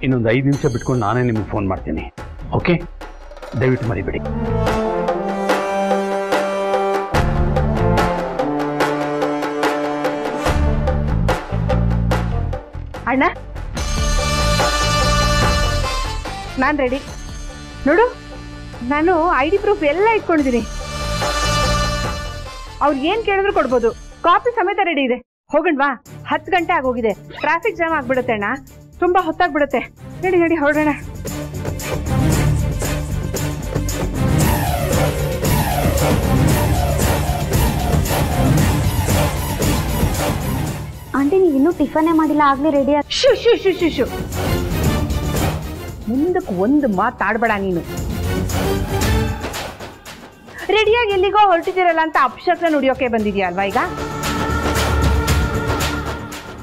ಇನ್ನೊಂದು 5 ನಿಮಿಷ ಬಿಟ್ಕೊಂಡು ನಾನೇ ನಿಮಗೆ ಫೋನ್ ಮಾಡ್ತೀನಿ. ಓಕೆ, ದಯವಿಟ್ಟು ಮರಿಬೇಡಿ. ಅಣ್ಣ, ನಾನು ರೆಡಿ ನೋಡು. ನಾನು ID ಪ್ರೂಫ್ ಎಲ್ಲ ಇಟ್ಕೊಂಡಿದ್ದೀನಿ. ಅವ್ರು ಏನು ಕೇಳಿದ್ರು ಕೊಡ್ಬೋದು. ಕಾಪಿ ಸಮೇತ ರೆಡಿ ಇದೆ. ಹೋಗಣ್ವಾ? 10 ಗಂಟೆ ಆಗೋಗಿದೆ. ಟ್ರಾಫಿಕ್ ಜಾಮ್ ಆಗ್ಬಿಡುತ್ತೆ ಅಣ್ಣ, ತುಂಬಾ ಹೊತ್ತಾಗ್ಬಿಡುತ್ತೆ. ನಡಿ ನಡಿ ಹೊರಡೋಣ. ಆಂಟಿ, ನೀವು ಇನ್ನೂ ಟಿಫನ್ನೇ ಮಾಡಿಲ್ಲ, ಆಗ್ಲೇ ರೆಡಿ ಶು ಶು ಶು ಶು ಶು ಮುಂದಕ್ಕೆ ಒಂದು ಮಾತಾಡ್ಬೇಡ ನೀನು. ರೆಡಿಯಾಗಿ ಎಲ್ಲಿಗೋ ಹೊರಟಿದ್ದೀರಲ್ಲ ಅಂತ ಅಪಶಕ್ನ ನುಡಿಯೋಕೆ ಬಂದಿದ್ಯಾ ಅಲ್ವಾ ಈಗ?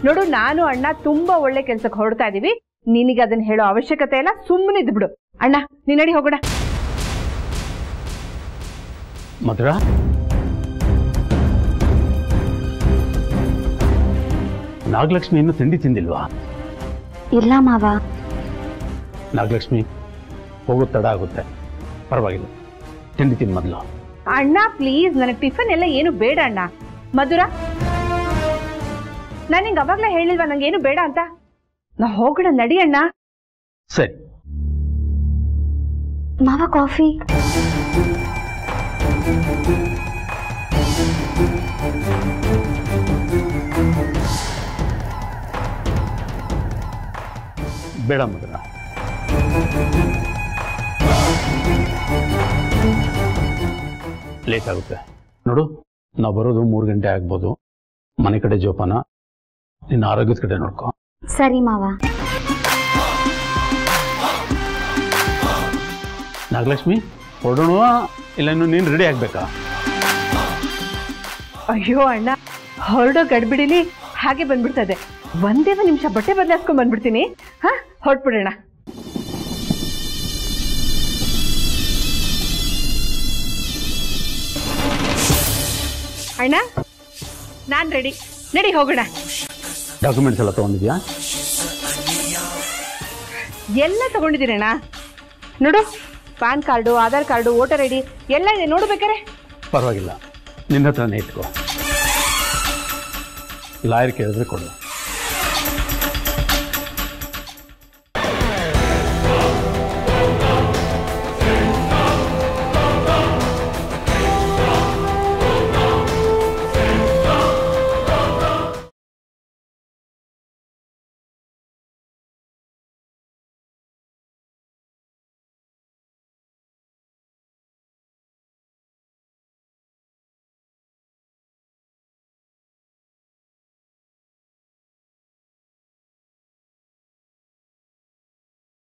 ನೋಡು, ನಾನು ಅಣ್ಣ ತುಂಬಾ ಒಳ್ಳೆ ಕೆಲ್ಸಕ್ಕೆ ಹೊರಡ್ತಾ ಇದೀವಿ. ನಿನಗೆ ಅದನ್ನ ಹೇಳೋ ಅವಶ್ಯಕತೆ ಇಲ್ಲ. ಸುಮ್ಮನೆ ಇದ್ಬಿಡು. ಅಣ್ಣ, ನೀನ್ ನಡಿ ಹೋಗೋಣ. ಮಧುರಾ, ನಾಗಲಕ್ಷ್ಮಿ ಇನ್ನೂ ತಿಂಡಿ ತಿಂದಿಲ್ವಾ? ಇಲ್ಲ ಮಾವ. ನಾಗಲಕ್ಷ್ಮಿ, ಹೋಗೋದು ತಡ ಆಗುತ್ತೆ, ಪರವಾಗಿಲ್ಲ, ತಿಂಡಿ ತಿನ್ ಮೊದಲು. ಅಣ್ಣ ಪ್ಲೀಸ್, ನನಗೆ ಟಿಫನ್ ಎಲ್ಲ ಏನು ಬೇಡ ಅಣ್ಣ. ಮಧುರಾ, ನಾನು ನಿಂಗೆ ಅವಾಗ್ಲೇ ಹೇಳಿಲ್ವಾ ನಂಗೇನು ಬೇಡ ಅಂತ? ನಾ ಹೋಗೋಣ, ನಡಿ ಅಣ್ಣ. ಸರಿ ಮಾವ, ಕಾಫಿ. ಬೇಡ ಮಧುರಾ. ಲೇಟ್ ಆಗುತ್ತೆ ನೋಡು. ನಾವು ಬರೋದು 3 ಗಂಟೆ ಆಗ್ಬೋದು. ಮನೆ ಕಡೆ ಜೋಪಾನ, ನಿನ್ನ ಆರೋಗ್ಯದ ಕಡೆ ನೋಡ್ಕೊ. ಸರಿ ಮಾವ. ನಾಗಲಕ್ಷ್ಮಿ, ಹೊರಡೋಣ ಇಲ್ಲ ಇನ್ನು ನೀನು ರೆಡಿ ಆಗ್ಬೇಕಾ? ಅಯ್ಯೋ ಅಣ್ಣ, ಹೊರಡೋ ಗಡ್ಬಿಡಿಲಿ ಹಾಗೆ ಬಂದ್ಬಿಡ್ತದೆ. ಒಂದೇ ಒಂದು ನಿಮಿಷ ಬಟ್ಟೆ ಬದಲಾಯಿಸ್ಕೊಂಡ್ ಬಂದ್ಬಿಡ್ತೀನಿ. ಹಾ, ಹೊರಟ್ಬಿಡೋಣ. ಅಣ್ಣ, ನಾನ್ ರೆಡಿ, ನಡಿ ಹೋಗೋಣ. ಡಾಕ್ಯುಮೆಂಟ್ಸ್ ಎಲ್ಲ ತಗೊಂಡಿದ್ಯಾ? ಎಲ್ಲ ತಗೊಂಡಿದ್ದೀನಿ ಅಣ್ಣ. ನೋಡು, PAN card, Aadhaar card, voter ID ಎಲ್ಲ ಇದೆ. ನೋಡ್ಬೇಕಾರೆ ಪರವಾಗಿಲ್ಲ, ನಿನ್ನ ಹತ್ರನೇ ಇಟ್ಕೋ. ಲಾಯರ್ ಕೇಳಿದ್ರೆ ಕೊಡು.